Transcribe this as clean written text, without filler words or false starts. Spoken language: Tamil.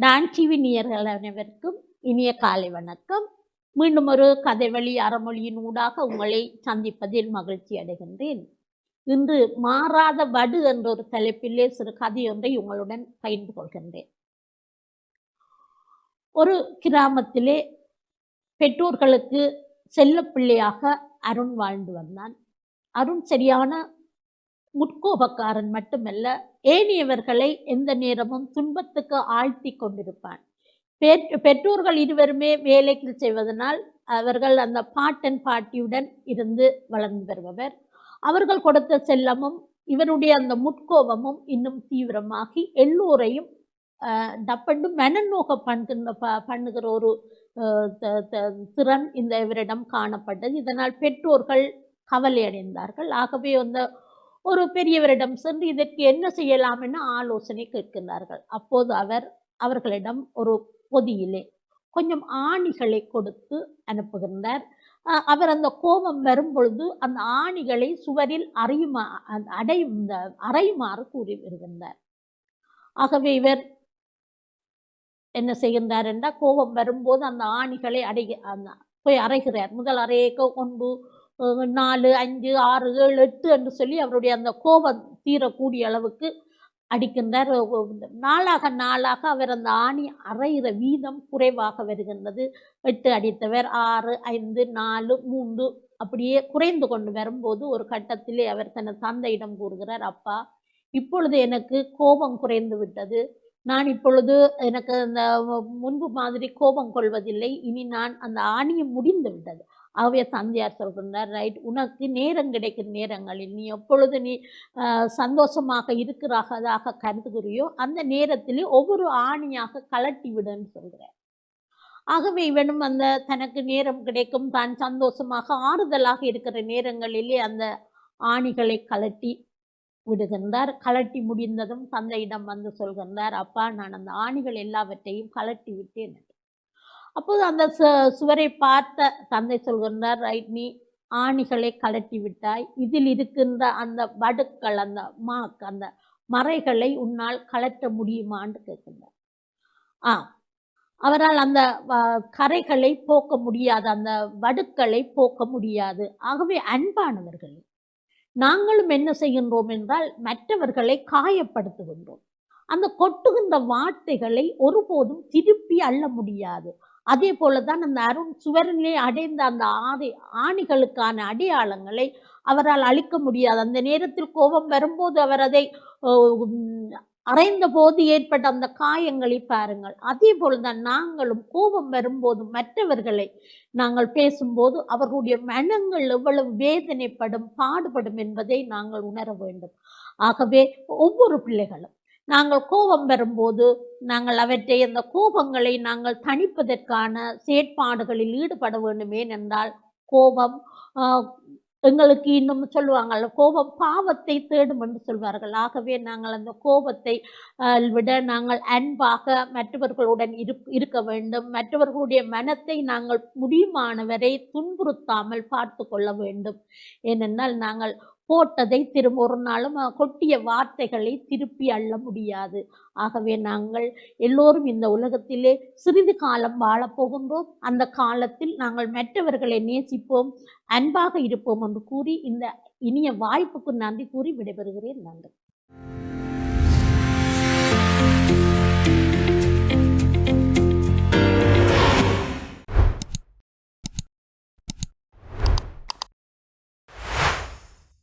டான் டிவி நேயர்கள் அனைவருக்கும் இனிய காலை வணக்கம். மீண்டும் ஒரு கதைவழி அறமொழியின் ஊடாக உங்களை சந்திப்பதில் மகிழ்ச்சி அடைகின்றேன். இன்று மாறாத வடு என்ற ஒரு தலைப்பிலே சிறு கதையொன்றை உங்களுடன் பகிர்ந்து கொள்கின்றேன். ஒரு கிராமத்திலே பெற்றோர்களுக்கு செல்லப்பிள்ளையாக அருண் வாழ்ந்து வந்தான். அருண் சரியான முட்கோபக்காரன் மட்டுமல்ல, ஏனையவர்களை எந்த நேரமும் துன்பத்துக்கு ஆழ்த்தி கொண்டிருப்பான். பெற்றோர்கள் இருவருமே வேலைக்கு செய்வதனால் அவர்கள் அந்த பாட்டன் பாட்டியுடன் இருந்து வளர்ந்து வருபவர். அவர்கள் கொடுத்த செல்லமும் இவருடைய அந்த முட்கோபமும் இன்னும் தீவிரமாகி எல்லோரையும் டப்பண்டு மனநோக பண்ணுகிற ஒரு திறன் இந்த இவரிடம் காணப்பட்டது. இதனால் பெற்றோர்கள் கவலை அடைந்தார்கள். ஆகவே அந்த ஒரு பெரியவரிடம் சென்று இதற்கு என்ன செய்யலாம் என ஆலோசனை கேட்கின்றார்கள். அப்போது அவர்களிடம் ஒரு பொதியிலே கொஞ்சம் ஆணிகளை கொடுத்து அனுப்புகின்றார். அவர் அந்த கோபம் வரும் பொழுது அந்த ஆணிகளை சுவரில் அறையுமாறு கூறி வருகின்றார். ஆகவே இவர் என்ன செய்கின்றார் என்றால், கோபம் வரும்போது அந்த ஆணிகளை போய் அறைகிறார். முதல் அறையைக்கு 1, 4, 5, 6, 7, 8 என்று சொல்லி அவருடைய அந்த கோபம் தீரக்கூடிய அளவுக்கு அடிக்கின்றார். நாளாக அவர் அந்த ஆணி அறைகிற வீதம் குறைவாக வருகின்றது. 8 அடித்தவர் 6, 5, 4, 3 அப்படியே குறைந்து கொண்டு வரும்போது ஒரு கட்டத்திலே அவர் தன் தந்தையிடம் கூறுகிறார், அப்பா, இப்பொழுது எனக்கு கோபம் குறைந்து விட்டது. நான் இப்பொழுது எனக்கு அந்த முன்பு மாதிரி கோபம் கொள்வதில்லை. இனி நான் அந்த ஆணியும் முடிந்து விட்டது. ஆகவே தந்தையார் சொல்கின்றார், ரைட், உனக்கு நேரம் கிடைக்கும் நேரங்களில் நீ எப்பொழுது நீ சந்தோஷமாக இருக்கிறதாக கருதுகிறியோ அந்த நேரத்திலே ஒவ்வொரு ஆணியாக கலட்டி விடுன்னு சொல்கிறார். ஆகவே இவனும் அந்த தனக்கு நேரம் கிடைக்கும், தான் சந்தோஷமாக ஆறுதலாக இருக்கிற நேரங்களிலே அந்த ஆணிகளை கலட்டி விடுகின்றார். கலட்டி முடிந்ததும் தந்தையிடம் வந்து சொல்கின்றார், அப்பா, நான் அந்த ஆணிகள் எல்லாவற்றையும் கலட்டி விட்டேன். அப்போது அந்த சுவரை பார்த்த தந்தை சொல்கின்றார், ரைட், நீ ஆணிகளை கலட்டி விட்டாய். இதில் இருக்கின்ற அந்த வடுக்கள், அந்த மறைகளை உன்னால் கலட்ட முடியுமான்னு கேட்கின்றார். அவரால் அந்த கரைகளை போக்க முடியாது, அந்த வடுக்களை போக்க முடியாது. ஆகவே அன்பானவர்கள், நாங்களும் என்ன செய்கின்றோம் என்றால் மற்றவர்களை காயப்படுத்துகின்றோம். அந்த கொட்டுகின்ற வார்த்தைகளை ஒருபோதும் திருப்பி அள்ள முடியாது. அதே போலதான் அந்த அருண் சுவரிலே அடைந்த அந்த ஆணிகளுக்கான அடையாளங்களை அவரால் அழிக்க முடியாது. அந்த நேரத்தில் கோபம் வரும்போது அவர் அதை அறைந்த போது ஏற்பட்ட அந்த காயங்களை பாருங்கள். அதே போலதான் நாங்களும் கோபம் வரும்போது மற்றவர்களை நாங்கள் பேசும்போது அவர்களுடைய மனங்கள் எவ்வளவு வேதனைப்படும், பாடுபடும் என்பதை நாங்கள் உணர வேண்டும். ஆகவே ஒவ்வொரு பிள்ளைகளும் நாங்கள் கோபம் வரும்போது நாங்கள் அவற்றை, அந்த கோபங்களை நாங்கள் தணிப்பதற்கான செயற்பாடுகளில் ஈடுபட வேண்டும். ஏனென்றால் கோபம் எங்களுக்கு இன்னும் சொல்லுவாங்கள்ல, கோபம் பாவத்தை தேடும் என்று சொல்வார்கள். ஆகவே நாங்கள் அந்த கோபத்தை விட நாங்கள் அன்பாக மற்றவர்களுடன் இருக்க வேண்டும். மற்றவர்களுடைய மனத்தை நாங்கள் முடியுமானவரை துன்புறுத்தாமல் பார்த்து கொள்ள வேண்டும். ஏனென்றால் நாங்கள் போட்டதை திரும்ப ஒரு நாளும் கொட்டிய வார்த்தைகளை திருப்பி அள்ள முடியாது. ஆகவே நாங்கள் எல்லோரும் இந்த உலகத்திலே சிறிது காலம் வாழப்போகின்றோம். அந்த காலத்தில் நாங்கள் மற்றவர்களை நேசிப்போம், அன்பாக இருப்போம் என்று கூறி இந்த இனிய வாய்ப்புக்கு நன்றி கூறி விடைபெறுகிறேன். நன்றி.